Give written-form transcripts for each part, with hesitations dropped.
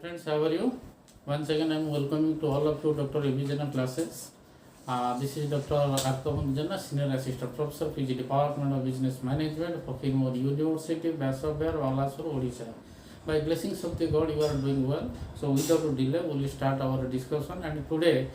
friends, how are you? Once again, I am welcoming to all of you Dr. A B JENA classes. This is Dr. A B JENA, Senior Assistant Professor, PG Department of Business Management, Fakirmod University, Basaber, Balasur, Odisha. By blessings of the God, you are doing well. So without delay, we will start our discussion. And today,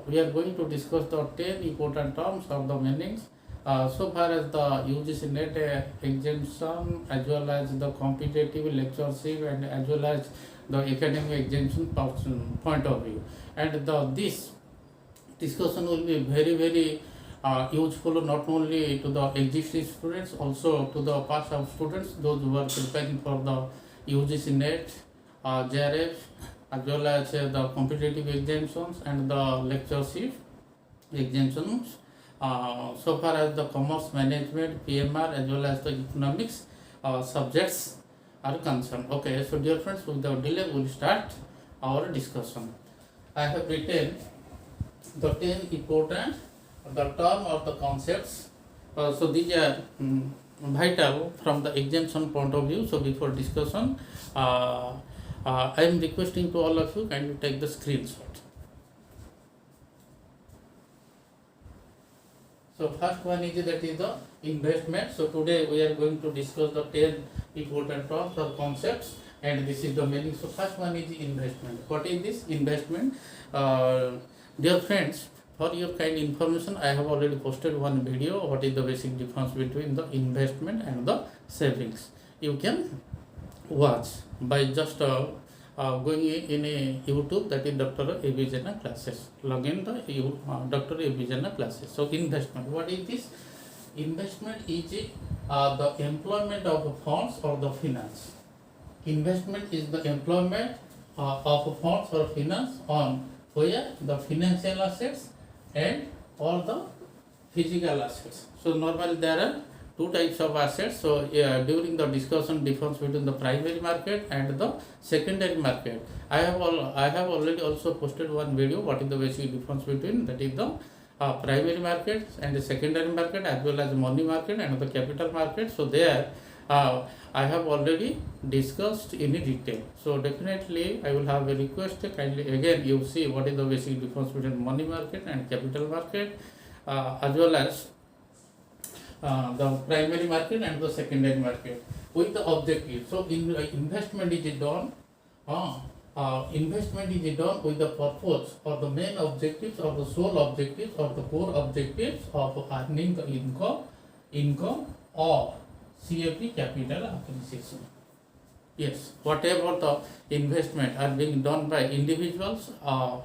we are going to discuss the 10 important terms of the meanings. So far as the UGC net exemption, as well as the competitive lectureship, and as well as the academic exemption point of view, and this discussion will be very useful not only to the existing students, also to the past of students, those who are preparing for the UGC net, JRF, as well as the competitive exemptions and the lectureship exemptions. So far as the commerce management, PMR, as well as the economics subjects are concerned. Okay, so dear friends, without delay, we will start our discussion. I have written the 10 important the term or the concepts. So these are vital from the exemption point of view. So before discussion, I am requesting to all of you kindly take the screenshot. So first one is that is the investment. So today we are going to discuss the 10 important terms or concepts, and this is the meaning. So first one is investment. What is this investment? Dear friends, for your kind information, I have already posted one video. What is the basic difference between the investment and the savings? You can watch by just going in a YouTube, that is Dr. A B JENA classes. Log in the Dr. A B JENA classes. So investment. What is this? Investment is the employment of funds or the finance. Investment is the employment of funds or finance on where the financial assets and or the physical assets. So normally there are two types of assets. So during the discussion, difference between the primary market and the secondary market, I have already also posted one video. What is the basic difference between that is the primary market and the secondary market, as well as money market and the capital market. So there I have already discussed in detail. So definitely I will have a request, kindly again you see what is the basic difference between money market and capital market, as well as the primary market and the secondary market with the objective. So investment is done with the purpose or the main objectives or the sole objectives or the core objectives of earning the income or CAP, capital appreciation. Yes, whatever the investment are being done by individuals or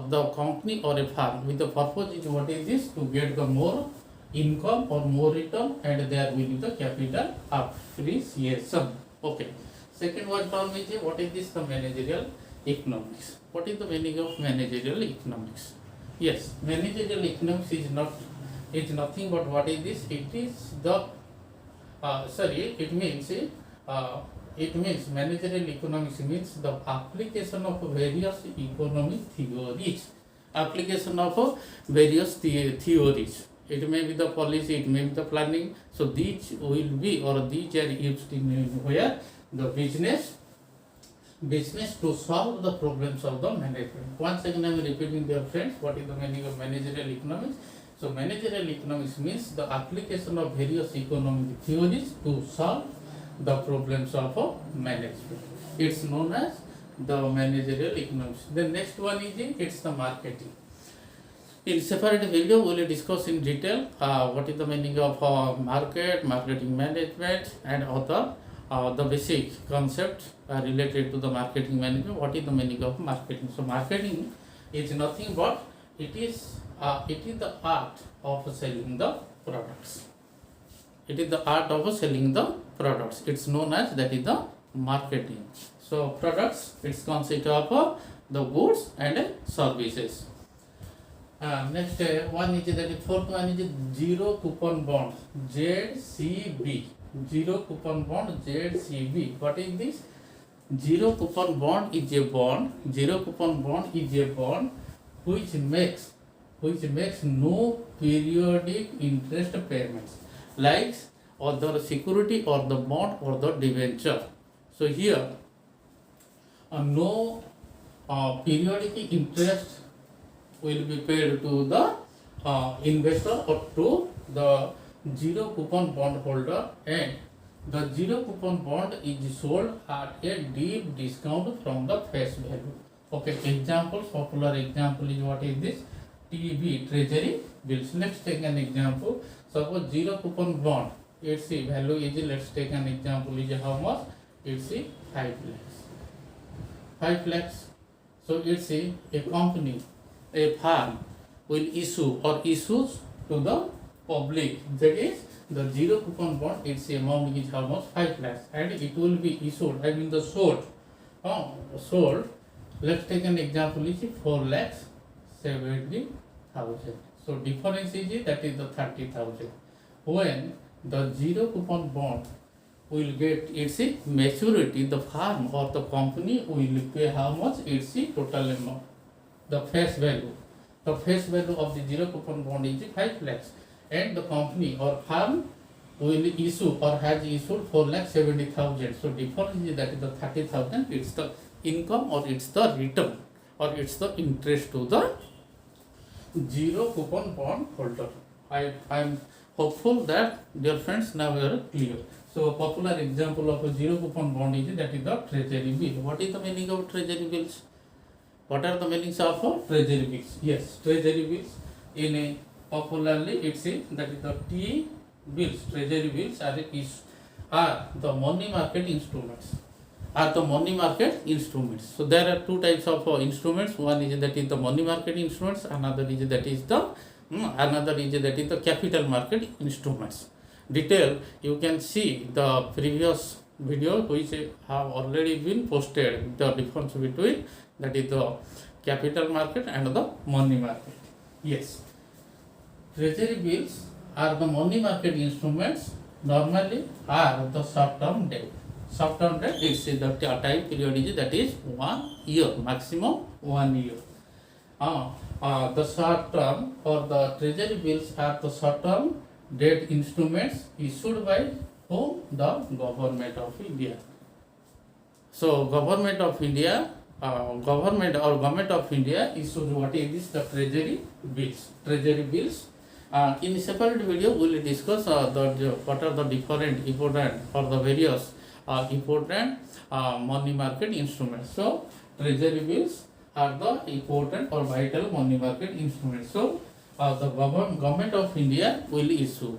the company or a firm, with the purpose is what is this, to get the more income or more return, and there will be the capital appreciation. Okay. Second one term is what is this, the managerial economics. What is the meaning of managerial economics? Yes, managerial economics is nothing but what is this? It is the it means managerial economics means the application of various economic theories. Application of various theories. It may be the policy, it may be the planning. So these will be, or these are used in where the business to solve the problems of the management. Once again I am repeating, dear friends, what is the meaning of managerial economics? So managerial economics means the application of various economic theories to solve the problems of management. It's known as the managerial economics. The next one is it's the marketing. In separate video, we will discuss in detail what is the meaning of marketing management, and other the basic concept related to the marketing management. What is the meaning of marketing? So marketing is nothing but it is the art of selling the products. It is the art of selling the products. It's known as that is the marketing. So products, it's consist of the goods and services. Next one is that fourth one is zero coupon bond, ZCB. Zero coupon bond, ZCB. What is this? Zero coupon bond is a bond. Zero coupon bond is a bond which makes no periodic interest payments, like or the security or the bond or the debenture. So here no periodic interest will be paid to the investor or to the zero coupon bond holder, and the zero coupon bond is sold at a deep discount from the face value. Okay, examples, popular example is what is this? TB, Treasury Bills. Let's take an example. Suppose zero coupon bond, its value is, let's take an example, is how much? It's 5 lakhs. 5 lakhs. So it's a company, a firm will issue or issues to the public, that is the zero coupon bond, its amount is how much? 5 lakhs, and it will be issued, I mean the sold, sold, let's take an example, is 4 lakhs 70,000. So difference is that is the 30,000. When the zero coupon bond will get its maturity, the firm or the company will pay how much? Its total amount, the face value. The face value of the zero coupon bond is 5 lakhs, and the company or firm will issue or has issued 4,70,000. So difference is that is the 30,000. It's the income or it's the return or it's the interest to the zero coupon bond holder. I am hopeful that, dear friends, now we are clear. So a popular example of a zero coupon bond is that is the treasury bill. What is the meaning of treasury bills? What are the meanings of treasury bills? Yes, treasury bills, in a popularly it's a, that is the T bills. Treasury bills are the money market instruments. So there are two types of instruments. One is that is the money market instruments. Another is that is the capital market instruments. Detail you can see the previous video which have already been posted. The difference between that is the capital market and the money market. Yes, treasury bills are the money market instruments. Normally are the short-term debt. Short-term debt is the time period is that is 1 year, maximum 1 year. The short-term or the treasury bills are the short-term debt instruments issued by whom? The government of India. So government of India issues what is this? The treasury bills. Treasury bills. In separate video we will discuss what are the different important or the various important money market instruments. So treasury bills are the important or vital money market instruments. So the government of India will issue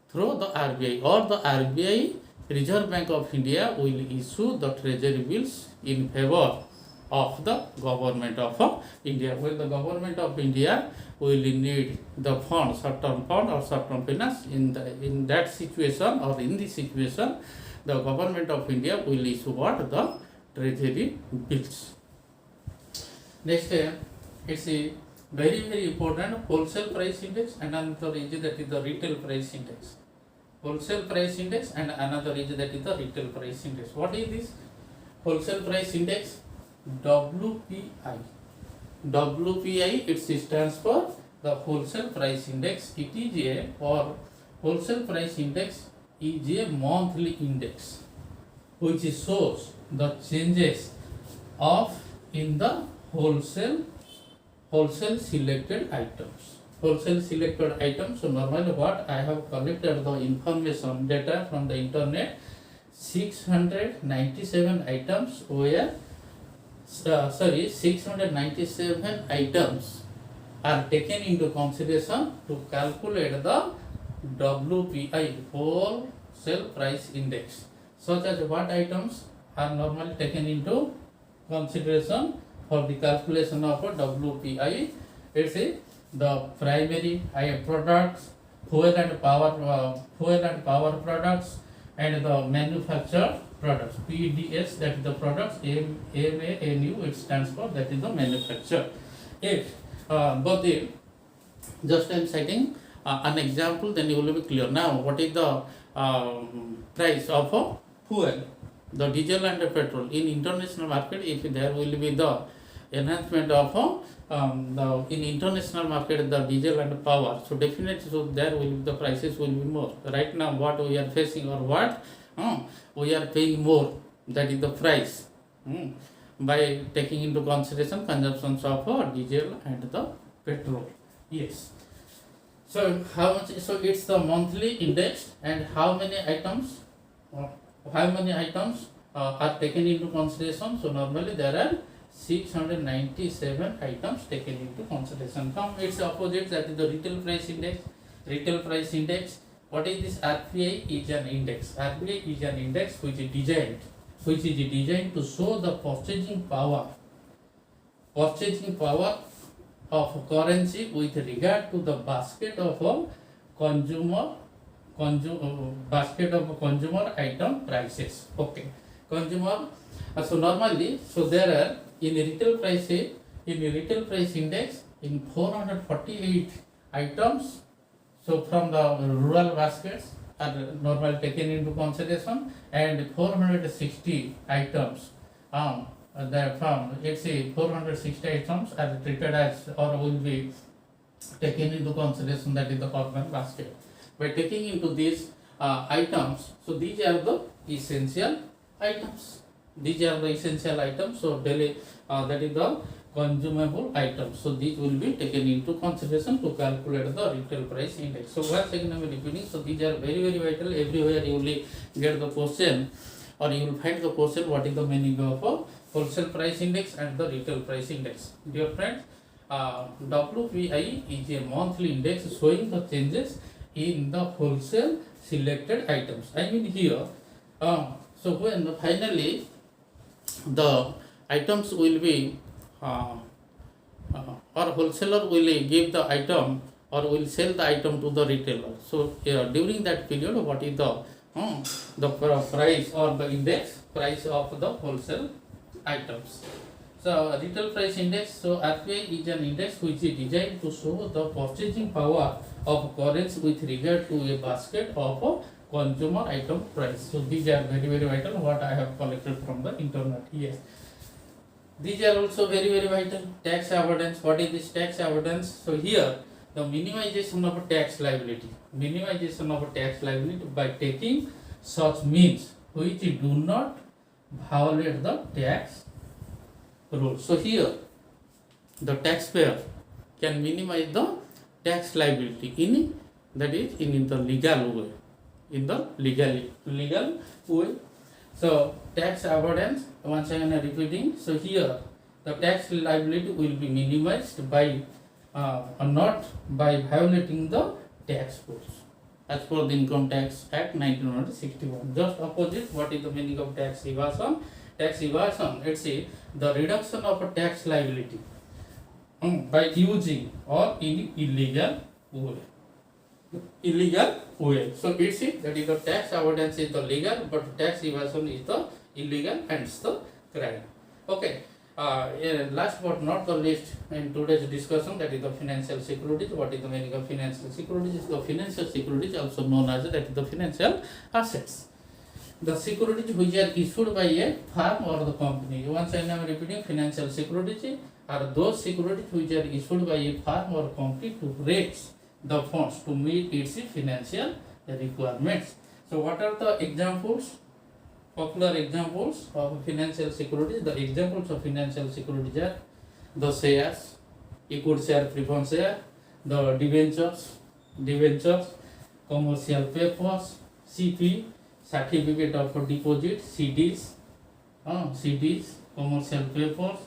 through the RBI, or the RBI, Reserve Bank of India, will issue the treasury bills in favor of the government of India. When the government of India will need the fund, short-term fund or short-term finance, in that situation or in this situation, the government of India will issue what? The treasury bills. Next, it's a very important wholesale price index, and another is that is the retail price index. Wholesale price index and another is that is the retail price index. What is this? Wholesale price index, WPI. WPI, it stands for the wholesale price index. It is a, or wholesale price index is a monthly index which shows the changes of in the wholesale selected items. Wholesale selected items. So normally what I have collected the information data from the internet, 697 items were 697 items are taken into consideration to calculate the WPI, wholesale price index. Such as what items are normally taken into consideration for the calculation of a WPI? It's the primary products, fuel and power products, and the manufactured products. PDS, that is the products. MANU, it stands for, that is the manufacture. But just I am citing an example, then you will be clear. Now, what is the price of fuel, the diesel and the petrol in international market? If there will be the enhancement of in international market, the diesel and power, so definitely, so there will the prices will be more. Right now what we are facing, or what we are paying more, that is the price. by taking into consideration consumptions of diesel and the petrol. Yes. So how much? So it's the monthly index, and how many items? Are taken into consideration? So normally there are 697 items taken into consideration. From its opposite, that is the retail price index. Retail price index. What is this? RPI is an index. RPI is an index which is designed to show the purchasing power of currency with regard to the basket of a consumer item prices. Okay, consumer. So normally, so there are in retail price index in 448 items. So from the rural baskets are normally taken into consideration, and 460 items from, let's say, 460 items are treated as or will be taken into consideration, that is the urban basket. By taking into these items, so these are the essential items. So daily, that is the consumable items. So these will be taken into consideration to calculate the retail price index. So once again I am repeating. So these are very very vital. Everywhere you will get the question, or you will find the question, what is the meaning of a wholesale price index and the retail price index. Dear friends, WPI is a monthly index showing the changes in the wholesale selected items. I mean here, so when finally the items will be or wholesaler will give the item or will sell the item to the retailer. So during that period, what is the price or the index price of the wholesale items. So retail price index. So RPI is an index which is designed to show the purchasing power of currency with regard to a basket of a consumer item price. So these are very very vital, what I have collected from the internet. Yes, these are also very very vital. Tax avoidance. What is this tax avoidance? So here the minimization of tax liability. By taking such means which do not violate the tax rules. So here the taxpayer can minimize the tax liability in the legal way. Legal way. So tax avoidance, once again I am repeating. So here the tax liability will be minimized by not by violating the tax rules as per the Income Tax Act 1961. Just opposite, what is the meaning of tax evasion? Tax evasion, let's say, the reduction of a tax liability by using or in illegal way. So it's it, that is the tax avoidance is the legal, but tax evasion is the illegal and it's the crime. Okay. Last but not the least in today's discussion, that is the financial securities. What is the meaning of financial securities? The financial securities, also known as that is the financial assets. The securities which are issued by a firm or the company. Once I am repeating, financial securities are those securities which are issued by a firm or company to raise the funds to meet its financial requirements. So what are the examples? Popular examples of financial securities. The examples of financial securities are the shares, equity share, preference share, the debentures, commercial papers, CP, certificate of deposit, CDs, commercial papers,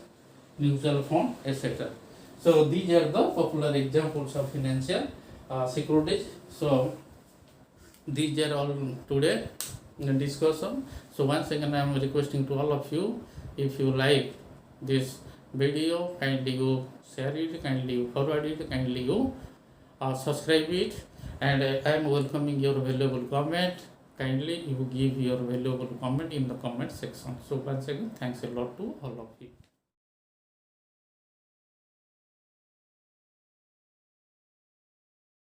mutual fund, etc. So these are the popular examples of financial securities. So these are all today in discussion. So once again I am requesting to all of you, if you like this video, kindly you share it, kindly you forward it, kindly you subscribe it, and I am welcoming your valuable comment. Kindly you give your valuable comment in the comment section. So once again, thanks a lot to all of you.